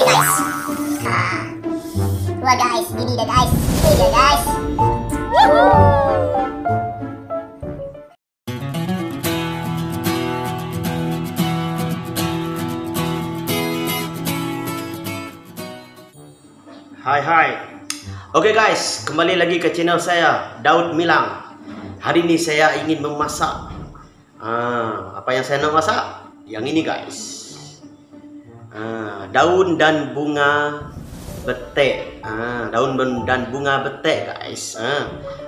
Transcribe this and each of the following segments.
Oke guys. Wah guys, ini dia guys. Ini dia guys. Hai. Oke guys, kembali lagi ke channel saya, Daud Milang. Hari ini saya ingin memasak. Apa yang saya nak masak? Yang ini guys. Daun dan bunga betek. Daun dan bunga betek guys.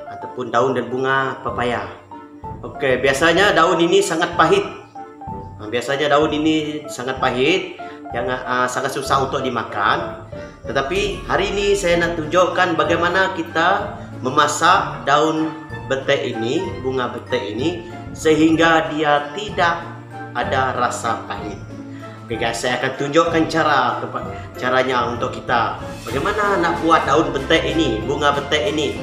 Ataupun daun dan bunga pepaya. Oke, biasanya daun ini sangat pahit. Biasanya daun ini sangat pahit, sangat susah untuk dimakan. Tetapi hari ini saya nak tunjukkan bagaimana kita memasak daun betek ini, bunga betek ini, sehingga dia tidak ada rasa pahit. Oke guys, saya akan tunjukkan caranya untuk kita bagaimana nak buat daun betek ini, bunga betek ini,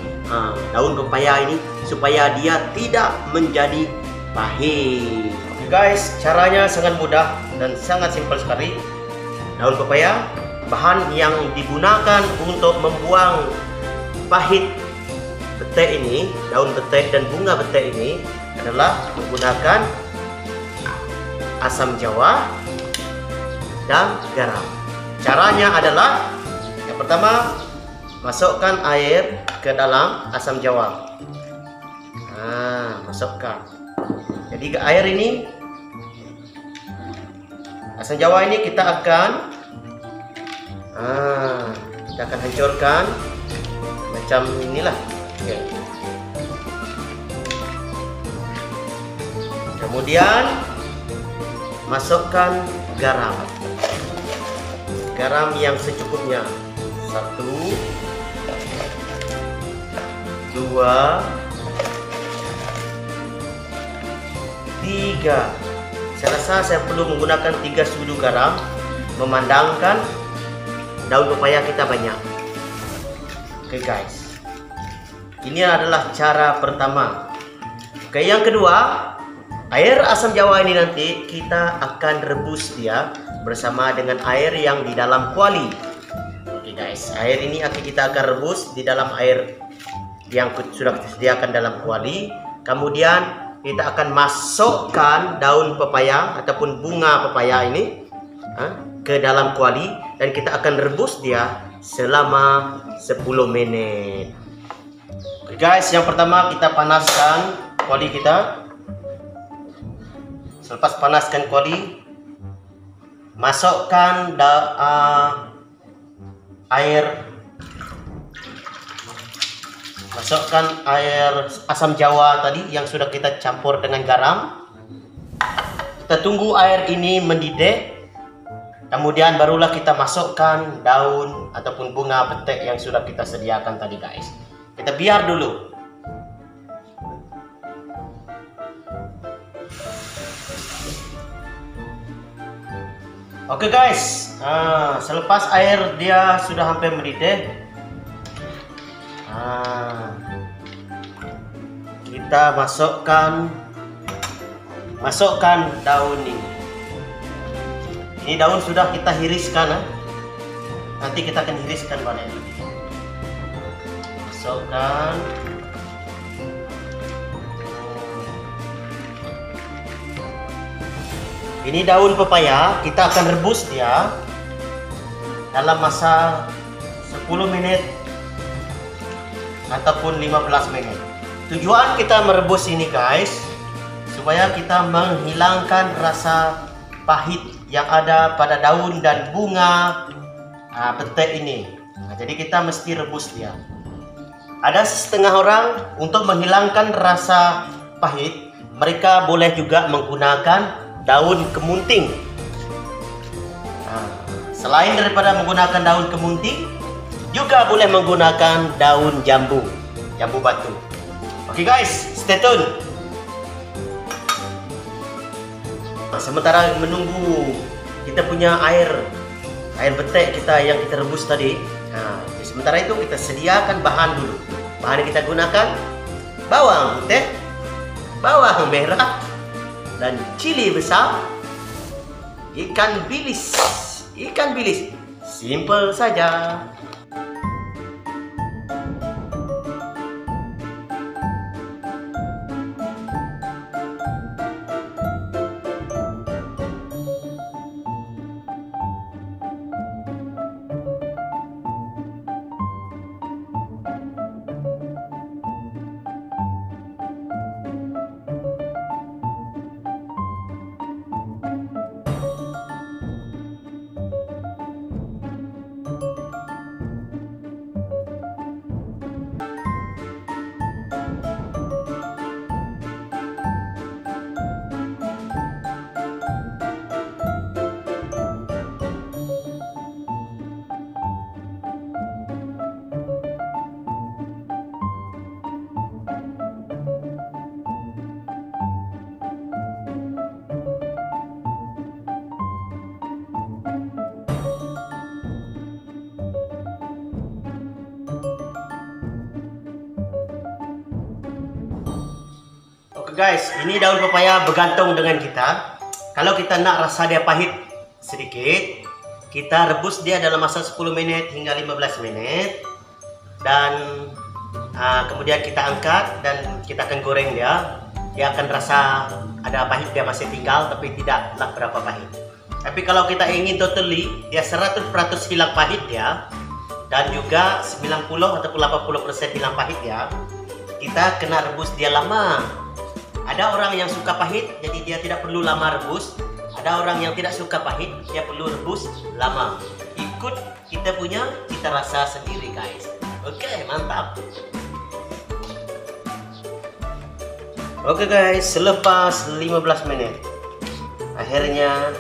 daun pepaya ini, supaya dia tidak menjadi pahit. Oke guys, caranya sangat mudah dan sangat simpel sekali. Daun pepaya, bahan yang digunakan untuk membuang pahit betek ini, daun betek dan bunga betek ini adalah menggunakan asam jawa dan garam. Caranya adalah yang pertama, masukkan air ke dalam asam jawa. Masukkan. Jadi air ini, asam jawa ini kita akan hancurkan macam inilah. Oke. Kemudian masukkan garam yang secukupnya. 1, 2, 3. Saya rasa saya perlu menggunakan 3 sudu garam, memandangkan daun pepaya kita banyak. Oke guys, ini adalah cara pertama. Oke, yang kedua, air asam jawa ini nanti kita akan rebus dia bersama dengan air yang di dalam kuali. Oke guys, air ini kita akan rebus di dalam air yang sudah disediakan dalam kuali. Kemudian kita akan masukkan daun pepaya ataupun bunga pepaya ini ke dalam kuali, dan kita akan rebus dia selama 10 menit. Oke guys, yang pertama kita panaskan kuali kita. Selepas panaskan kuali, masukkan air asam jawa tadi yang sudah kita campur dengan garam. Kita tunggu air ini mendidih. Kemudian barulah kita masukkan daun ataupun bunga betek yang sudah kita sediakan tadi guys. Kita biar dulu. Oke guys, selepas air dia sudah hampir mendidih, kita masukkan daun ini. Ini daun sudah kita hiriskan. Nanti kita akan hiriskan pada ini. Masukkan. Ini daun pepaya, kita akan rebus dia dalam masa 10 menit ataupun 15 menit. Tujuan kita merebus ini guys, supaya kita menghilangkan rasa pahit yang ada pada daun dan bunga betek ini. Jadi kita mesti rebus dia. Ada setengah orang untuk menghilangkan rasa pahit, mereka boleh juga menggunakan daun kemunting. Selain daripada menggunakan daun kemunting, juga boleh menggunakan daun jambu batu. Oke guys, stay tune. Sementara menunggu kita punya air betek kita yang kita rebus tadi. Sementara itu kita sediakan bahan dulu. Bahan yang kita gunakan bawang putih, bawang merah, dan cili besar, ikan bilis Simple saja. Oke guys, ini daun pepaya bergantung dengan kita. Kalau kita nak rasa dia pahit sedikit, kita rebus dia dalam masa 10 menit hingga 15 menit. Dan kemudian kita angkat dan kita akan goreng dia. Dia akan rasa ada pahit dia masih tinggal, tapi tidaklah berapa pahit. Tapi kalau kita ingin totally, dia 100% hilang pahit dia, dan juga 90 atau 80% hilang pahit dia, kita kena rebus dia lama. Ada orang yang suka pahit, jadi dia tidak perlu lama rebus. Ada orang yang tidak suka pahit, dia perlu rebus lama. Ikut kita punya, kita rasa sendiri guys. Oke, mantap. Oke guys, selepas 15 menit, akhirnya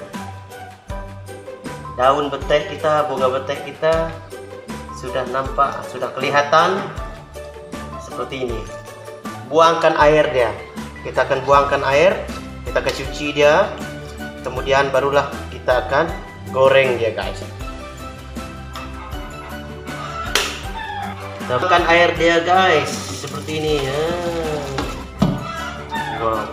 daun betek kita, bunga betek kita sudah nampak, sudah kelihatan seperti ini. Buangkan air dia. Kita akan buangkan air, kita akan cuci dia, kemudian barulah kita akan goreng dia guys. Tambahkan air dia guys, seperti ini ya. Wow.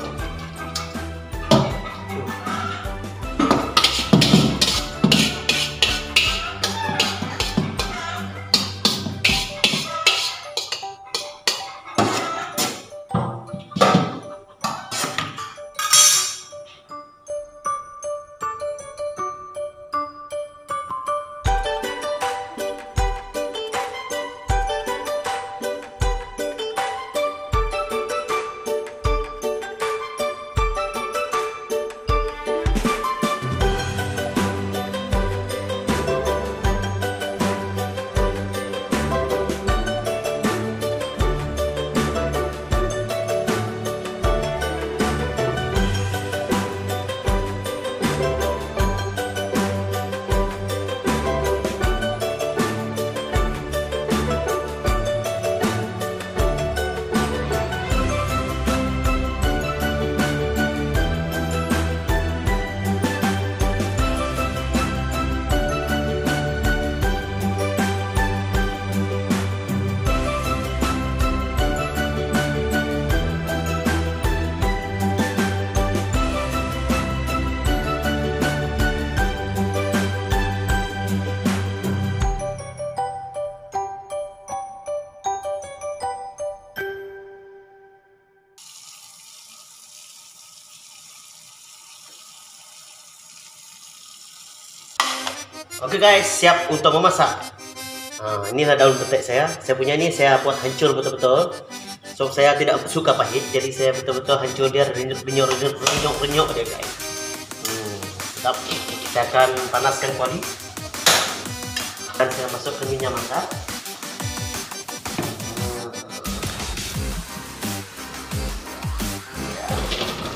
Oke guys, siap untuk memasak. Inilah daun petek saya. Saya punya ini saya buat hancur betul-betul. So saya tidak suka pahit, jadi saya betul-betul hancur dia, renyuk dia guys. Sedap. Kita akan panaskan kuali. Dan saya masukkan minyak masak.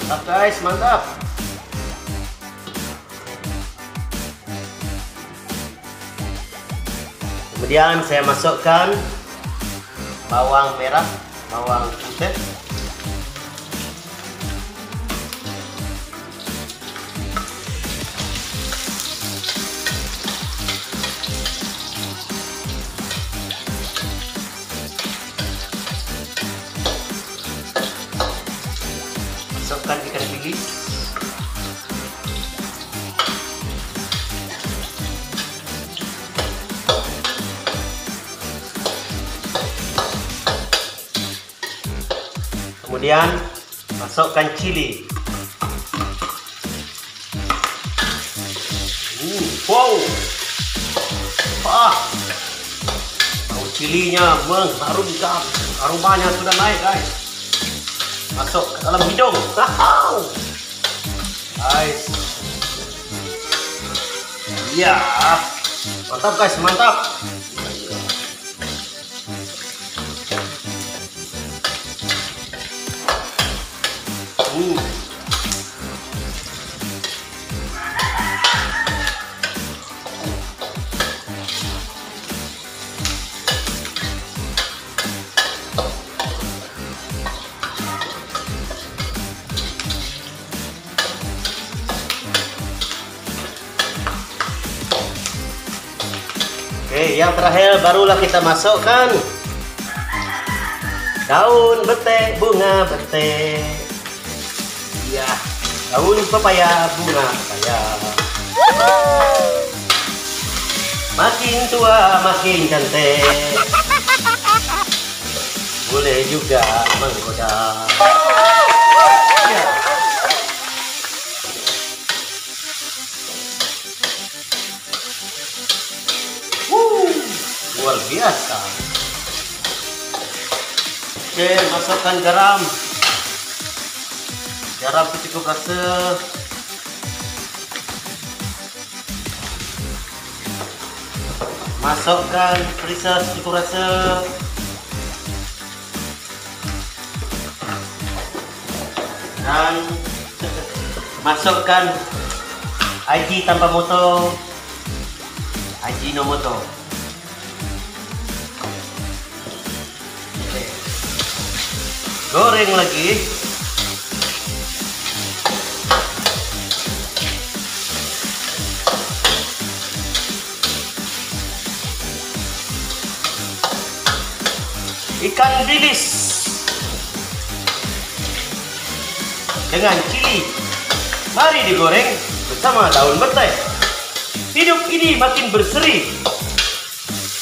Mantap guys, mantap. Kemudian saya masukkan bawang merah, bawang putih, masukkan ikan bilis, Kemudian masukkan cili. Wow, bau cilinya mengharumkan, aromanya sudah naik guys. Masuk ke dalam hidung. Guys, ya, mantap guys, mantap. Oke, yang terakhir barulah kita masukkan daun betek, bunga betek. Ya, daun pepaya, bunga pepaya. Makin tua makin cantik. Boleh juga menggoda. Ya. Luar biasa. Oke, masukkan garam. Garam cukup rasa. Masukkan perisa cukup rasa. Dan masukkan Aji tanpa moto, Ajinomoto. Goreng lagi. Ikan bilis dengan cili. Mari digoreng bersama daun betek. Hidup ini makin berseri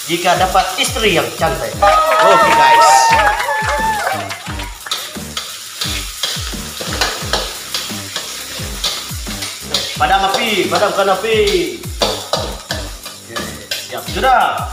jika dapat istri yang cantik. Oke guys. Padamkan api. Siap sudah.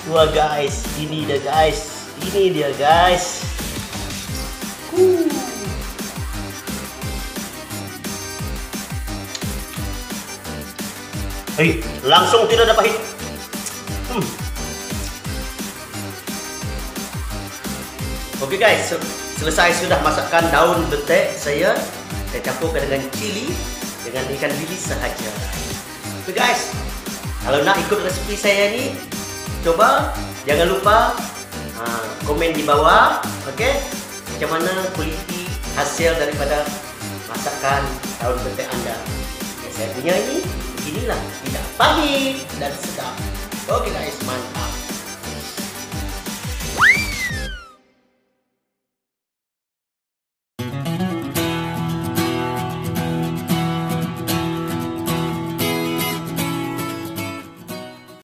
Wah guys, ini dia guys. Hei, langsung tidak ada pahit. Oke guys, selesai sudah masakan daun betek saya campurkan dengan cili dengan ikan bilis sahaja. Oke guys, kalau nak ikut resepi saya ni, coba jangan lupa komen di bawah, oke? Macam mana kualiti hasil daripada masakan daun betek Anda? Saya punya ini beginilah, tidak pahit dan sedap. Oke guys, mantap.